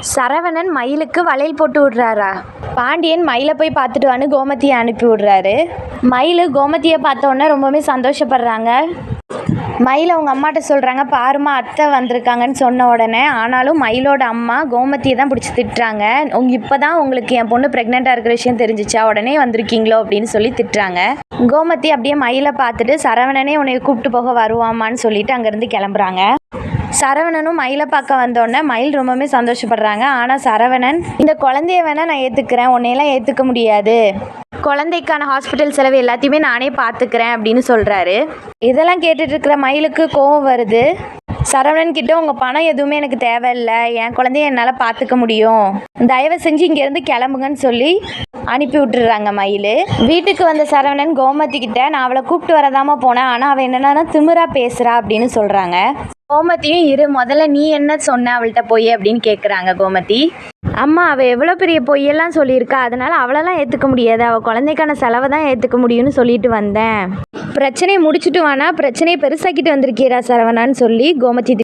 சரவணன் மயிலுக்கு வளையல் போட்டு விடுறாரா? பாண்டியன் மயிலை போய் பார்த்துட்டு வான்னு கோமதியை அனுப்பி விடுறாரு. மயில் கோமதியை பார்த்த உடனே ரொம்பவே சந்தோஷப்படுறாங்க. மயில் அவங்க அம்மாட்ட சொல்கிறாங்க, பாருமா அத்தை வந்திருக்காங்கன்னு சொன்ன உடனே. ஆனாலும் மயிலோட அம்மா கோமதியை தான் பிடிச்சி திட்டுறாங்க. இப்போ தான் உங்களுக்கு என் பொண்ணு ப்ரெக்னெண்ட்டாக இருக்கிற விஷயம் தெரிஞ்சிச்சா, உடனே வந்திருக்கீங்களோ அப்படின்னு சொல்லி திட்டுறாங்க. கோமதி அப்படியே மயிலை பார்த்துட்டு சரவணனே உன்னை கூப்பிட்டு போக வருவாமான்னு சொல்லிட்டு அங்கேருந்து கிளம்புறாங்க. சரவணனும் மயிலை பார்க்க வந்தோடனே மயில் ரொம்பவே சந்தோஷப்படுறாங்க. ஆனால் சரவணன், இந்த குழந்தைய வேணால் நான் ஏற்றுக்கிறேன், உன்னையெல்லாம் ஏற்றுக்க முடியாது, குழந்தைக்கான ஹாஸ்பிட்டல் செலவு எல்லாத்தையுமே நானே பார்த்துக்கிறேன் அப்படின்னு சொல்கிறாரு. இதெல்லாம் கேட்டுட்டு இருக்கிற மயிலுக்கு கோவம் வருது. சரவணன் கிட்ட உங்கள் பணம் எதுவுமே எனக்கு தேவையில்லை, என் குழந்தைய என்னால் பார்த்துக்க முடியும், தயவு செஞ்சு இங்கேருந்து கிளம்புங்கன்னு சொல்லி அனுப்பி விட்டுறாங்க மயில். வீட்டுக்கு வந்த சரவணன் கோமதி கிட்ட, நான் அவளை கூப்பிட்டு வரதாமா போனேன், ஆனால் அவள் என்னென்னா திமிரா பேசுகிறா அப்படின்னு சொல்கிறாங்க. கோமதியும், இரு முதல்ல நீ என்ன சொன்ன அவள்கிட்ட போய் அப்படின்னு கேட்குறாங்க கோமதி. அம்மா அவள் எவ்வளோ பெரிய பொய்யெல்லாம் சொல்லியிருக்கா, அதனால் அவளெல்லாம் ஏற்றுக்க முடியாது, அவள் குழந்தைக்கான செலவை தான் ஏற்றுக்க முடியும்னு சொல்லிட்டு வந்தேன், பிரச்சனையை முடிச்சுட்டு வானா பிரச்சனையை பெருசாக்கிட்டு வந்திருக்கீரா சரவணான்னு சொல்லி கோமதி